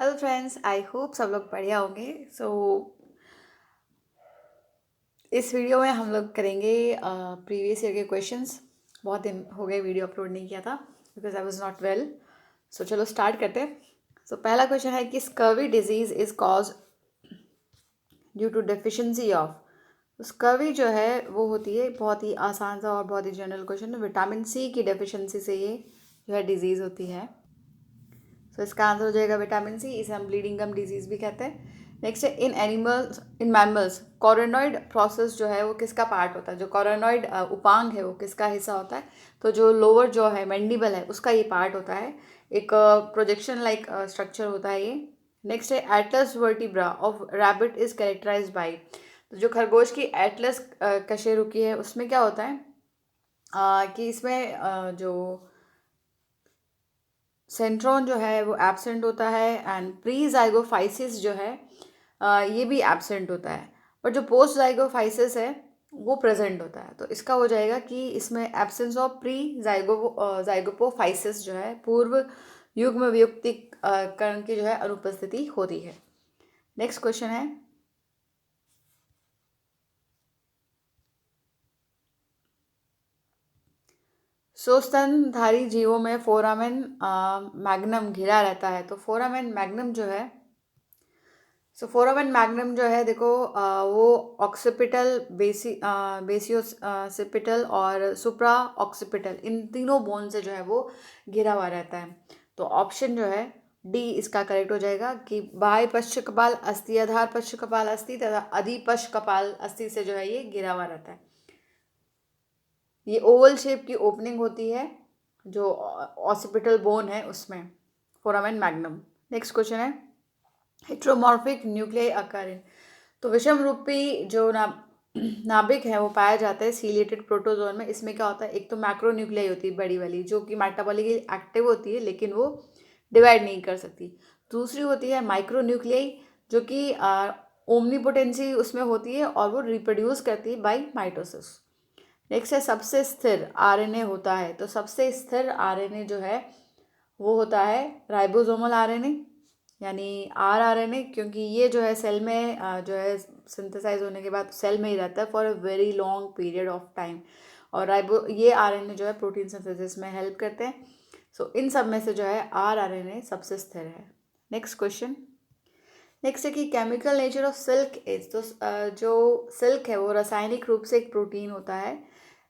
Hello friends, I hope सब लोग बढ़िया होंगे। इस वीडियो में हम लोग करेंगे प्रीवियस ईयर के क्वेश्चंस। बहुत दिन हो गए वीडियो अपलोड नहीं किया था because I was not well. So चलो स्टार्ट करते हैं। पहला क्वेश्चन है कि scurvy disease is cause due to deficiency of. Scurvy जो है वो होती है, बहुत ही आसान सा और बहुत ही जनरल क्वेश्चन है। विटामिन सी की डेफिशिएंसी से ये जो है डिजीज़ होती है। इसका आंसर हो जाएगा विटामिन सी। इसे हम ब्लीडिंग गम डिजीज भी कहते हैं। नेक्स्ट है इन मैमल्स कोरोनॉइड प्रोसेस जो है वो किसका पार्ट होता है। जो कोरोनॉइड उपांग है वो किसका हिस्सा होता है। तो जो लोअर जो है मैंडिबल है उसका ये पार्ट होता है। एक प्रोजेक्शन लाइक स्ट्रक्चर होता है ये। नेक्स्ट है atlas vertebra of rabbit is characterize by. तो जो खरगोश की एटलस कशेरुकी है उसमें क्या होता है कि इसमें जो सेंट्रॉन जो है वो एब्सेंट होता है एंड प्री जाइगोफाइसिस जो है ये भी एब्सेंट होता है। बट जो पोस्ट जाइगोफाइसिस है वो प्रेजेंट होता है। तो इसका हो जाएगा कि इसमें एब्सेंस ऑफ प्री जाइगोपोफाइसिस जो है पूर्व युग्म वियुक्ति करण की जो है अनुपस्थिति होती है। नेक्स्ट क्वेश्चन है स्तनधारी जीवों में फोरामेन मैग्नम घिरा रहता है। तो फोरामेन मैग्नम जो है फोरामेन मैग्नम जो है देखो वो ऑक्सीपिटल बेसियोसिपिटल और सुप्रा ऑक्सीपिटल इन तीनों बोन से जो है वो घिरा हुआ रहता है। तो ऑप्शन जो है डी इसका करेक्ट हो जाएगा कि बाह्य पश्च कपाल अस्थि, आधार पश्च कपाल अस्थि तथा अधिपश्च कपाल अस्थि से जो है ये घिरा हुआ रहता है। ये ओवल शेप की ओपनिंग होती है जो ऑक्सीपिटल बोन है उसमें, फोरामेन मैग्नम। नेक्स्ट क्वेश्चन है हेट्रोमॉर्फिक न्यूक्लियाई अकर इन। तो विषम रूपी जो नाभिक है वो पाया जाता है सीलिएटेड प्रोटोजोन में। इसमें क्या होता है, एक तो मैक्रो न्यूक्लियाई होती है बड़ी वाली जो कि मेटाबॉलिकली एक्टिव होती है लेकिन वो डिवाइड नहीं कर सकती। दूसरी होती है माइक्रो न्यूक्लियाई जो कि ओमनीपोटेंसी उसमें होती है और वो रिप्रोड्यूस करती है बाई माइटोसिस। नेक्स्ट है सबसे स्थिर आरएनए होता है। तो सबसे स्थिर आरएनए जो है वो होता है राइबोसोमल आरएनए यानी आरआरएनए, क्योंकि ये जो है सेल में जो है सिंथेसाइज होने के बाद सेल में ही रहता है for a very long period of time. और ये आरएनए जो है प्रोटीन सिंथेसिस में हेल्प करते हैं। इन सब में से जो है आरआरएनए सबसे स्थिर है। Next question. नेक्स्ट है कि chemical nature of silk is. तो जो सिल्क है वो रासायनिक रूप से एक प्रोटीन होता है।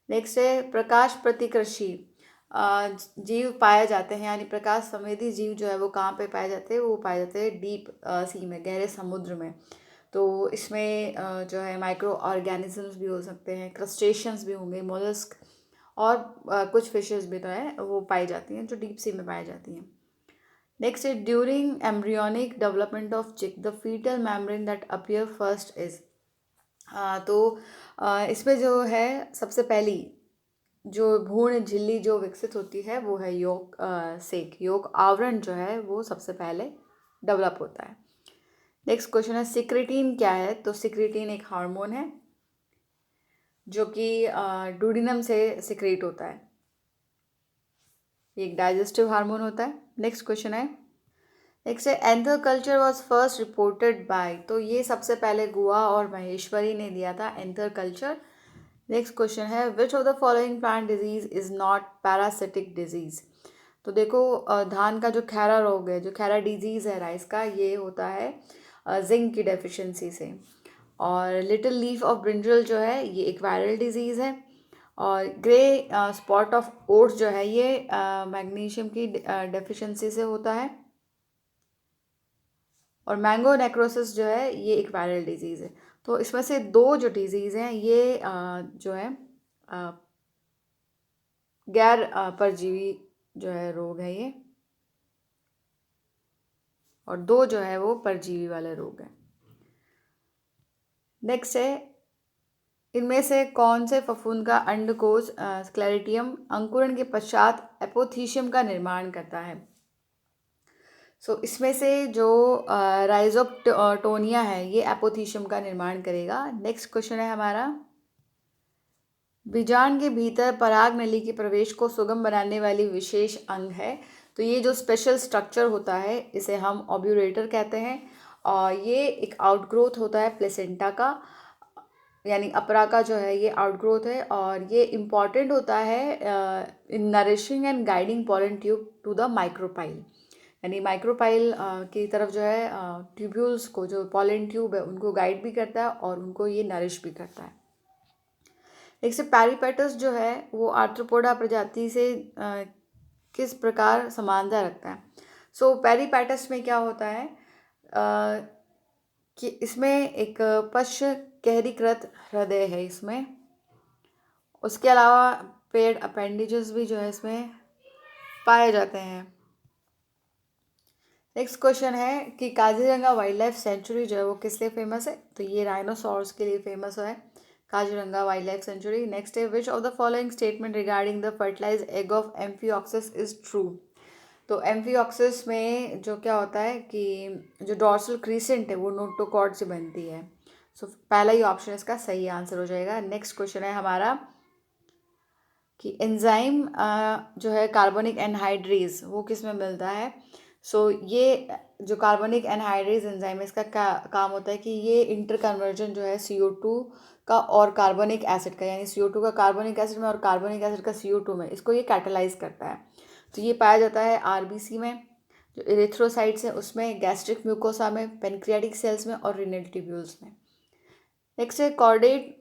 नेक्स्ट है प्रकाश प्रतिकृषी जीव पाए जाते हैं, यानी प्रकाश संवेदी जीव जो है वो कहाँ पे पाए जाते हैं, वो पाए जाते हैं डीप सी में, गहरे समुद्र में। तो इसमें जो है माइक्रो ऑर्गेनिजम्स भी हो सकते हैं, क्रस्टेशियंस भी होंगे, मोलस्क और कुछ फिशेस भी तो है वो पाई जाती हैं जो डीप सी में पाई जाती हैं। नेक्स्ट है during embryonic development of chick the fetal membrane that appear first is. तो इसमें जो है सबसे पहली जो भ्रूण झिल्ली जो विकसित होती है वो है योग सेक, योग आवरण जो है वो सबसे पहले डेवलप होता है। नेक्स्ट क्वेश्चन है सिक्रेटिन क्या है। तो सिक्रेटिन एक हार्मोन है जो कि डूडिनम से सिक्रेट होता है। ये एक डाइजेस्टिव हार्मोन होता है। नेक्स्ट क्वेश्चन है नेक्स्ट है anther culture was first reported by. तो ये सबसे पहले गुहा और महेश्वरी ने दिया था एंथर कल्चर। नेक्स्ट क्वेश्चन है which of the following plant disease is not parasitic disease. तो देखो धान का जो खैरा रोग है, जो खैरा डिजीज है राइस का, ये होता है जिंक की डेफिशिएंसी से। और लिटिल लीफ ऑफ ब्रिंजल जो है ये एक वायरल डिजीज़ है। और ग्रे स्पॉट ऑफ ओट्स जो है ये मैग्नीशियम की डेफिशिएंसी से होता है। और मैंगो नेक्रोसिस जो है ये एक वायरल डिजीज़ है। तो इसमें से दो जो डिजीज़ हैं ये जो है गैर परजीवी जो है रोग है ये, और दो जो है वो परजीवी वाले रोग हैं। नेक्स्ट है इनमें से कौन से फफूंद का अंडकोश स्क्लेरेटियम अंकुरण के पश्चात एपोथीशियम का निर्माण करता है। इसमें से जो राइजोप्टोनिया है ये एपोथीशियम का निर्माण करेगा। नेक्स्ट क्वेश्चन है हमारा बीजांड के भीतर पराग नली के प्रवेश को सुगम बनाने वाली विशेष अंग है। तो ये जो स्पेशल स्ट्रक्चर होता है इसे हम ऑब्यूरेटर कहते हैं, और ये एक आउटग्रोथ होता है प्लेसेंटा का, यानी अपरा का जो है ये आउटग्रोथ है, और ये इम्पॉर्टेंट होता है in nourishing and guiding pollen tube to the micropyle, यानी माइक्रोपाइल की तरफ जो है ट्यूब्यूल्स को, जो पॉलन ट्यूब है उनको गाइड भी करता है और उनको ये नरिश भी करता है। एक से पैरीपेटस जो है वो आर्थ्रोपोडा प्रजाति से किस प्रकार समानता रखता है। सो पेरीपेटस में क्या होता है कि इसमें एक पश्च गहरीकृत हृदय है इसमें, उसके अलावा पेड अपेंडेजेस भी जो है इसमें पाए जाते हैं। नेक्स्ट क्वेश्चन है कि काजीरंगा वाइल्ड लाइफ सेंचुरी जो है वो किस लिए फेमस है। तो ये राइनोसॉर्स के लिए फेमस है Kaziranga wildlife sanctuary. Next है which of the following statement regarding the fertilize egg of amphioxus is true. तो एम्फिऑक्सिस में जो क्या होता है कि जो डॉर्सल क्रीसेंट है वो नोटोकॉर्ड से बनती है। सो पहला ही ऑप्शन इसका सही आंसर हो जाएगा। नेक्स्ट क्वेश्चन है हमारा कि एंजाइम जो है कार्बोनिक एनहाइड्रेज वो किस में मिलता है। सो ये जो कार्बोनिक एनहाइड्रेज एंजाइम इसका काम होता है कि ये इंटर कन्वर्जन जो है CO2 का और कार्बोनिक एसिड का, यानी CO2 का कार्बोनिक एसिड में और कार्बोनिक एसिड का CO2 में, इसको ये कैटालाइज करता है। तो ये पाया जाता है RBC में, जो इरेथ्रोसाइट्स है उसमें, गैस्ट्रिक म्यूकोसा में, पेनक्रियाटिक सेल्स में और रीनल ट्यूब्यूल्स में। नेक्स्ट है कॉर्डेट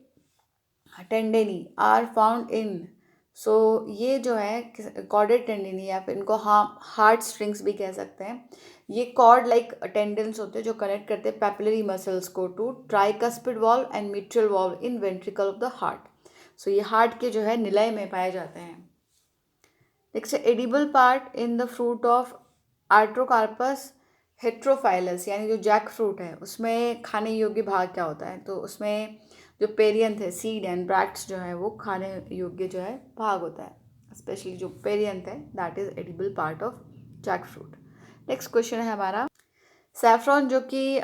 टेंडेनी आर फाउंड इन। सो ये जो है कॉर्डेट टेंडेनी या फिर इनको हार्ट स्ट्रिंग्स भी कह सकते हैं, ये कॉर्ड लाइक टेंडन्स होते हैं जो कनेक्ट करते हैं पैपिलरी मसल्स को to tricuspid valve and mitral valve in ventricle of the heart. So ये हार्ट के जो है निलय में पाए जाते हैं। Next edible part in the fruit of Artocarpus heterophyllus, यानी जो जैक फ्रूट है उसमें खाने योग्य भाग क्या होता है। तो उसमें जो पेरियंथ है, सीड एंड ब्रैक्ट्स जो है वो खाने योग्य जो है भाग होता है, स्पेशली जो पेरियंथ है that is edible part of jackfruit. Next question है हमारा सैफरॉन जो कि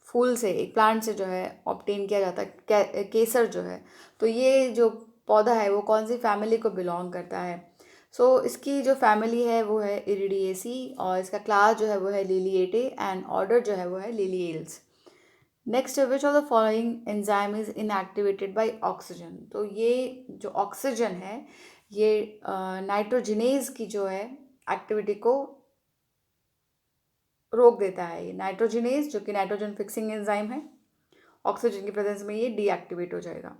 फूल से, एक प्लांट से जो है ऑब्टेन किया जाता है, केसर जो है, तो ये जो पौधा है वो कौन सी फैमिली को बिलोंग करता है। सो इसकी जो फैमिली है वो है इरिडिएसी, और इसका क्लास जो है वो है लिलिएटे एंड ऑर्डर जो है वो है Liliales. Next which of the following enzyme is inactivated by oxygen. तो ये जो ऑक्सीजन है ये नाइट्रोजिनेज की जो है एक्टिविटी को रोक देता है। ये नाइट्रोजिनेज जो कि नाइट्रोजन फिक्सिंग एंजाइम है, ऑक्सीजन की प्रेजेंस में ये डीएक्टिवेट हो जाएगा।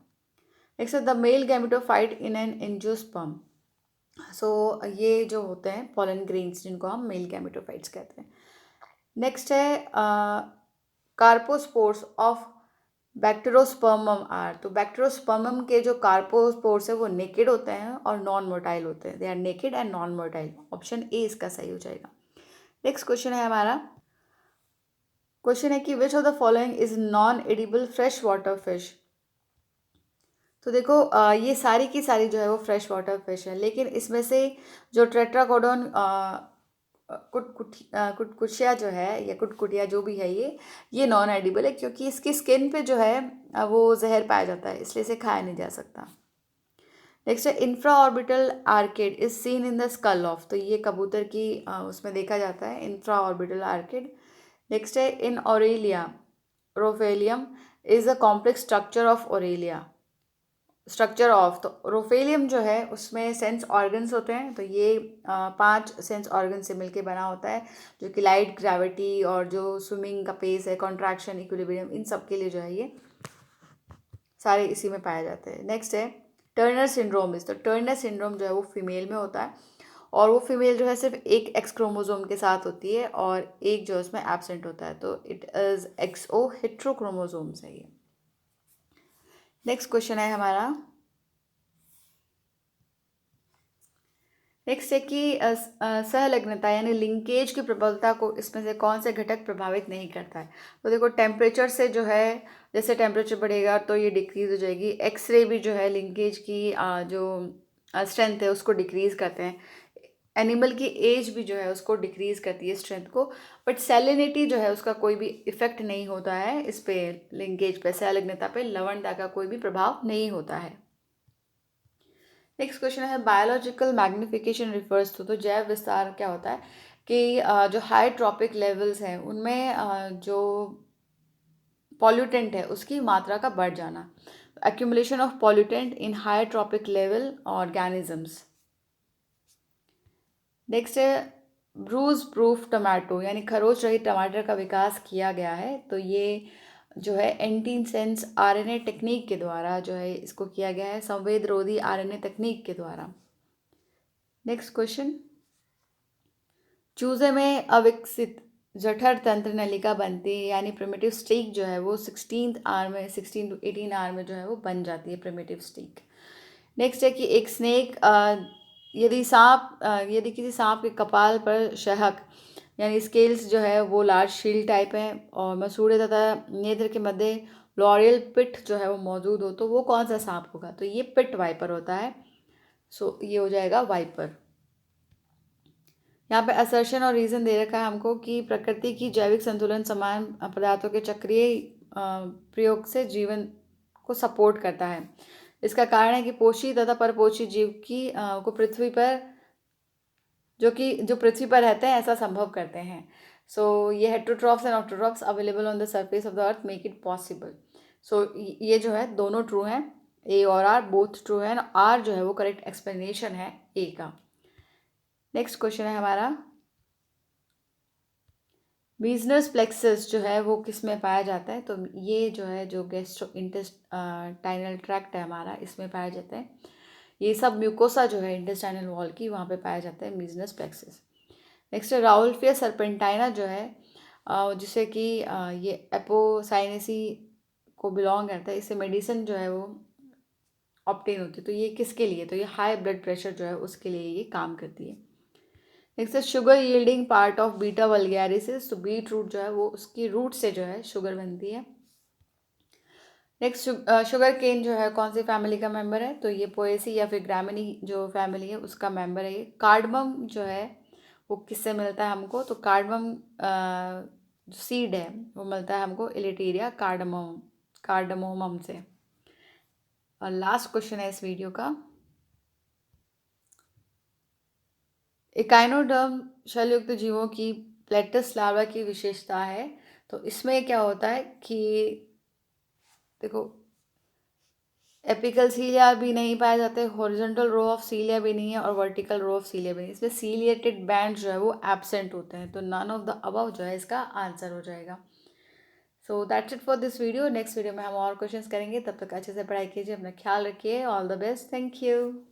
Next the male gametophyte in an angiosperm. So ये जो होते हैं पॉलन ग्रेन्स जिनको हम मेल गैमेटोफाइट्स कहते हैं। नेक्स्ट है कार्पोस्पोर्स ऑफ बैक्टीरोस्पर्मम आर। तो बैक्टीरोस्पर्मम के जो कार्पोस्पोर्स है वो नेकेड होते हैं और नॉन मोटाइल होते हैं, they are naked and non motile. Option A इसका सही हो जाएगा। नेक्स्ट क्वेश्चन है हमारा, क्वेश्चन है कि विच of the following is non edible fresh water fish. तो देखो ये सारी की सारी जो है वो फ्रेश वाटर फिश है, लेकिन इसमें से जो टेट्राकोडोन कुटकुटिया जो है या कुटकुटिया जो भी है ये नॉन एडिबल है, क्योंकि इसकी स्किन पे जो है वो जहर पाया जाता है, इसलिए इसे खाया नहीं जा सकता। नेक्स्ट है infra orbital orchid is seen in the skull of. तो ये कबूतर की उसमें देखा जाता है इंफ्रा ऑर्बिटल आर्किड। नेक्स्ट है in Aurelia rhopalium is a complex structure of Aurelia, structure of. तो रोफेलियम जो है उसमें सेंस ऑर्गन्स होते हैं, तो ये 5 सेंस ऑर्गन से मिलके बना होता है, जो कि लाइट, ग्रेविटी और जो स्विमिंग का पेस है, कॉन्ट्रैक्शन, इक्विलिब्रियम, इन सब के लिए जो है ये सारे इसी में पाए जाते हैं। नेक्स्ट है टर्नर सिंड्रोम। तो टर्नर सिंड्रोम जो है वो फीमेल में होता है, और वो फीमेल जो है सिर्फ एक एक्स क्रोमोसोम के साथ होती है और एक जो उसमें एब्सेंट होता है, तो इट इज़ XO हेट्रोक्रोमोसोम्स है ये। नेक्स्ट क्वेश्चन है हमारा, नेक्स्ट है कि सहलग्नता यानी लिंकेज की प्रबलता को इसमें से कौन से घटक प्रभावित नहीं करता है। तो देखो टेम्परेचर से जो है, जैसे टेम्परेचर बढ़ेगा तो ये डिक्रीज हो जाएगी। एक्सरे भी जो है लिंकेज की जो स्ट्रेंथ है उसको डिक्रीज करते हैं। एनिमल की एज भी जो है उसको डिक्रीज करती है स्ट्रेंथ को, बट सैलिनिटी जो है उसका कोई भी इफेक्ट नहीं होता है इस पे, लिंकेज पे, सहलग्नता पे लवणता का कोई भी प्रभाव नहीं होता है। नेक्स्ट क्वेश्चन है बायोलॉजिकल मैग्निफिकेशन रिफर्स टू, तो जैव विस्तार क्या होता है कि जो हाई ट्रॉपिक लेवल्स हैं उनमें जो पॉल्यूटेंट है उसकी मात्रा का बढ़ जाना, accumulation of pollutant in high trophic level organisms. Next है ब्रूज प्रूफ टमाटो, यानी खरोच रहित टमाटर का विकास किया गया है, तो ये जो है एंटीसेंस आरएनए टेक्निक के द्वारा जो है इसको किया गया है, संवेद रोधी आरएनए तकनीक के द्वारा। नेक्स्ट क्वेश्चन, चूजे में अविकसित जठर तंत्र नलिका बनती है, यानी प्रिमिटिव स्टीक जो है वो 16 आर में 16 to 18 आर में जो है वो बन जाती है प्रिमिटिव स्टीक। नेक्स्ट है कि एक स्नेक यदि किसी सांप के कपाल पर शहक यानी स्केल्स जो है वो लार्ज शील टाइप है और मसूड़े तथा नेत्र के मध्य लॉरियल पिट जो है वो मौजूद हो, तो वो कौन सा सांप होगा, तो ये पिट वाइपर होता है। सो ये हो जाएगा वाइपर। यहाँ पे असर्शन और रीज़न दे रखा है हमको कि प्रकृति की जैविक संतुलन समान पदार्थों के चक्रीय प्रयोग से जीवन को सपोर्ट करता है। इसका कारण है कि पोषी तथा परपोषी जीव की को पृथ्वी पर जो पृथ्वी पर रहते हैं ऐसा संभव करते हैं। सो ये heterotrophs and autotrophs available on the surface of the earth make it possible. So ये जो है दोनों ट्रू हैं, ए और आर बोथ ट्रू हैं, आर जो है वो करेक्ट एक्सप्लेनेशन है ए का। नेक्स्ट क्वेश्चन है हमारा, मीजनस प्लेक्सस जो है वो किस में पाया जाता है, तो ये जो है जो गैस्ट्रो इंटेस्टाइनल ट्रैक्ट है हमारा, इसमें पाया जाता है। ये सब म्यूकोसा जो है इंटेस्टाइनल वॉल की, वहाँ पे पाया जाता है मीजनस प्लेक्सस। नेक्स्ट राउल्फिया सर्पेंटाइना जो है जिसे कि ये एपोसाइनेसी को बिलोंग करता है, इससे मेडिसिन जो है वो ऑप्टेन होती है, तो ये किसके लिए, तो ये हाई ब्लड प्रेशर जो है उसके लिए ये काम करती है। नेक्स्ट है sugar yielding part of Beta vulgaris, तो बीट रूट जो है वो उसकी रूट से जो है शुगर बनती है। नेक्स्ट शुगर केन जो है कौन सी फैमिली का मेंबर है, तो ये पोएसी या फिर ग्रामिनी जो फैमिली है उसका मेंबर है ये। कार्डमम जो है वो किससे मिलता है हमको, तो कार्डमम जो सीड है वो मिलता है हमको इलेटेरिया कार्डमोमम से। और लास्ट क्वेश्चन है इस वीडियो का, इकाइनोडर्म शलयुक्त जीवों की प्लेटस लार्वा की विशेषता है, तो इसमें क्या होता है कि देखो एपिकल सीलिया भी नहीं पाए जाते, हॉरिजॉन्टल रो ऑफ सीलिया भी नहीं है और वर्टिकल रो ऑफ सीलिया भी नहीं, इसमें सीलिएटेड बैंड जो है वो एब्सेंट होते हैं, तो नन ऑफ द अबव जो है इसका आंसर हो जाएगा। So that's it for this video. Next video में हम और क्वेश्चंस करेंगे, तब तक अच्छे से पढ़ाई कीजिए, अपना ख्याल रखिए, all the best, thank you.